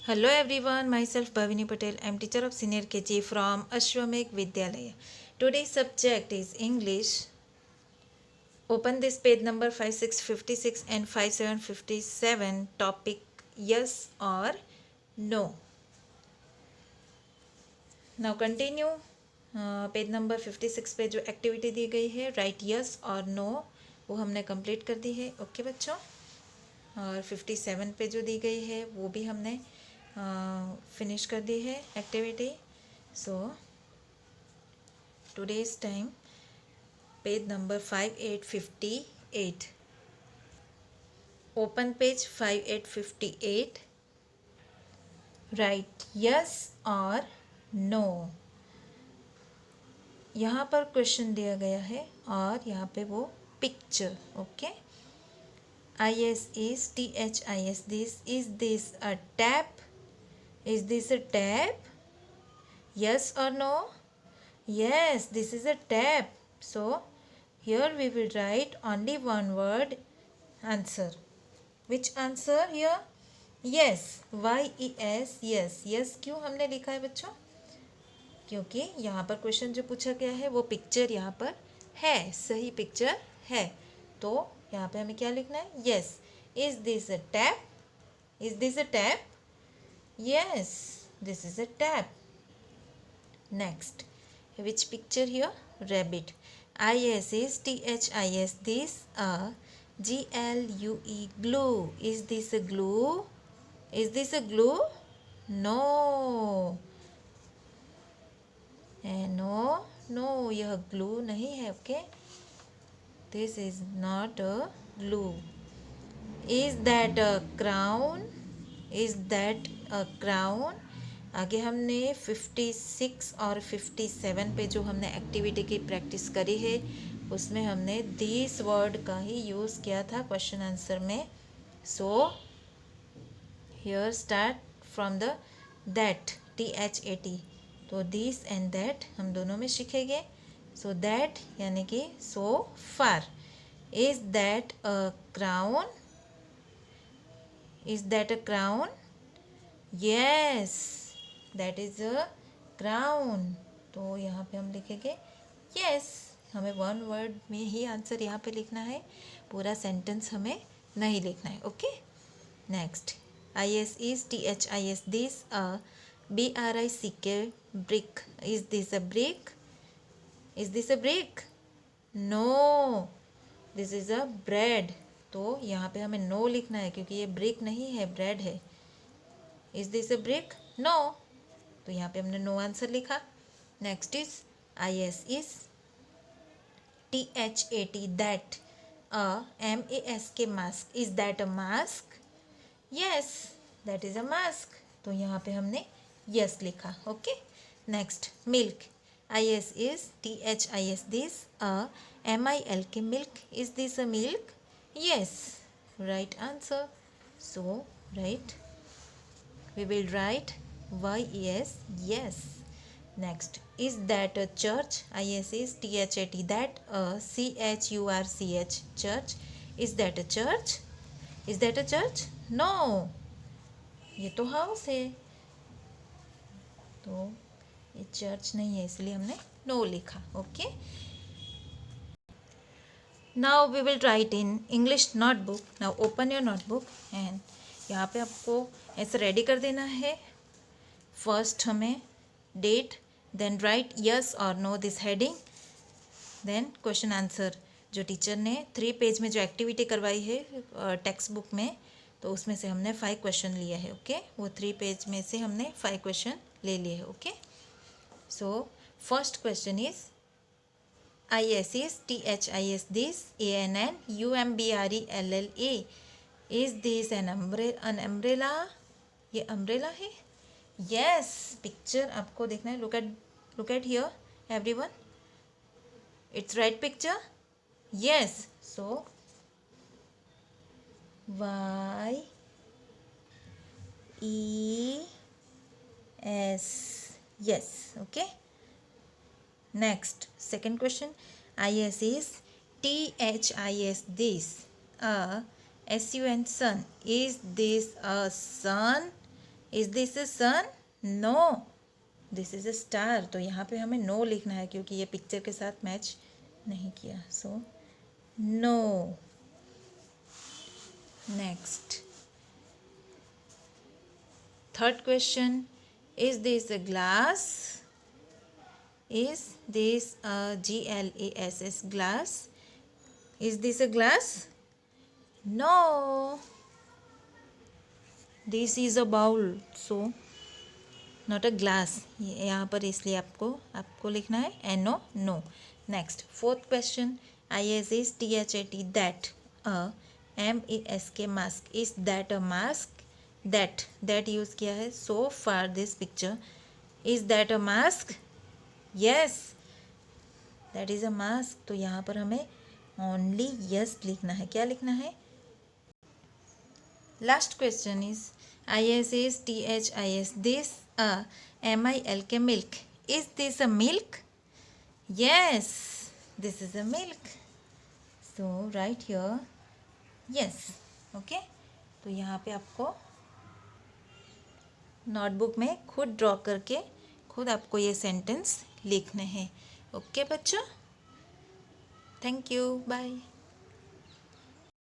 Hello everyone, myself Bhavini Patel. I am teacher of senior KG from Ashwamekh Vidyalaya. Today's subject is English. Open this page number 5656 and 5757. Topic yes or no. Now continue. Page number 56 पे जो activity दी गई है right yes और no वो हमने complete कर दी है okay बच्चों। और 57 पे जो दी गई है वो भी हमने फिनिश कर दी है activity. So today's time page number 5858। Open page 5858। Right yes और नो। यहाँ पर क्वेश्चन दिया गया है और यहाँ पे वो picture okay. ISTHIS this is this a tap? Is this a tap? Yes or no? Yes, this is a tap. So here we will write only one word answer. Which answer here? Yes, YES yes। yes क्यों हमने लिखा है बच्चों? क्योंकि यहाँ पर question जो पूछा गया है वो पिक्चर यहाँ पर है, सही पिक्चर है। तो यहाँ पे हमें क्या लिखना है? Yes. Is this a tap? Is this a tap? Yes, this is a tap. Next, which picture here? Rabbit. ISTHIS this a GLUE glue. Is this a glue? Is this a glue? No. No no, यह glue नहीं है okay. This is not a glue. Is that a crown? Is that a crown? आगे हमने 56 और 57 पे जो हमने activity की प्रैक्टिस करी है उसमें हमने दिस वर्ड का ही यूज़ किया था क्वेश्चन आंसर में। So here start from the that THAT। तो दिस एंड दैट हम दोनों में सीखेंगे। सो दैट यानी कि so far. Is that a crown? Is that a crown? Yes, that is a crown. तो यहाँ पे हम लिखेंगे यस। हमें वन वर्ड में ही आंसर यहाँ पे लिखना है, पूरा सेंटेंस हमें नहीं लिखना है okay. Next, ISTHIS this a BRICK brick। is this a brick? is this a brick? no, this is a bread। तो यहाँ पे हमें नो लिखना है क्योंकि ये ब्रिक नहीं है, ब्रेड है। is this a brick? no। तो यहाँ पे हमने नो आंसर लिखा। Next is ISTHAT that a MASK mask. Is that a mask? Yes, that is a mask. तो यहाँ पे हमने यस लिखा okay. Next, milk. ISTHIS this a MILK milk. Is this a milk? Yes, right answer. So right, we will write YES yes। Next, is that a church? ISTHAT that a CHURCH church। is that a church? is that a church? no, ये तो house है। तो ये church नहीं है इसलिए हमने no लिखा okay. Now we will write in English notebook. Now open your notebook and यहाँ पे आपको ऐसे रेडी कर देना है। फर्स्ट हमें डेट, देन राइट यस और no this heading, then question answer. जो टीचर ने 3 पेज में जो एक्टिविटी करवाई है टेक्स्ट बुक में, तो उसमें से हमने 5 क्वेश्चन लिए हैं ओके। वो 3 पेज में से हमने 5 क्वेश्चन ले लिए हैं okay. So first question is ISTHIS this ANNUMBRELLA। Is this an umbrella? ये अम्ब्रेला है? यस, पिक्चर आपको देखना है। Look at here everyone, it's right picture. Yes, so YES yes okay। Next, second question, ISTHIS this a SUN sun। is this a sun? Is this a sun? No, this is a star. तो यहाँ पे हमें no लिखना है क्योंकि ये picture के साथ मैच नहीं किया, so no. Next, third question, is this a glass? Is this a glass? Glass? Is this a glass? No. This is a bowl. So not a glass. यहाँ पर इसलिए आपको लिखना है NO, no. Next, fourth question. ISIS THAT, that. A MASK, mask. Is that a mask? That use किया है. So far this picture. Is that a mask? Yes, that is a mask. तो यहाँ पर हमें ओनली यस लिखना है। क्या लिखना है? Last question is ISIS THIS, this MILK, milk. Is this a milk? Yes, this is a milk. So right here yes. Okay, तो यहाँ पे आपको नोटबुक में खुद ड्रॉ करके खुद आपको ये सेंटेंस लिखने हैं। ओके बच्चों, थैंक यू, बाय।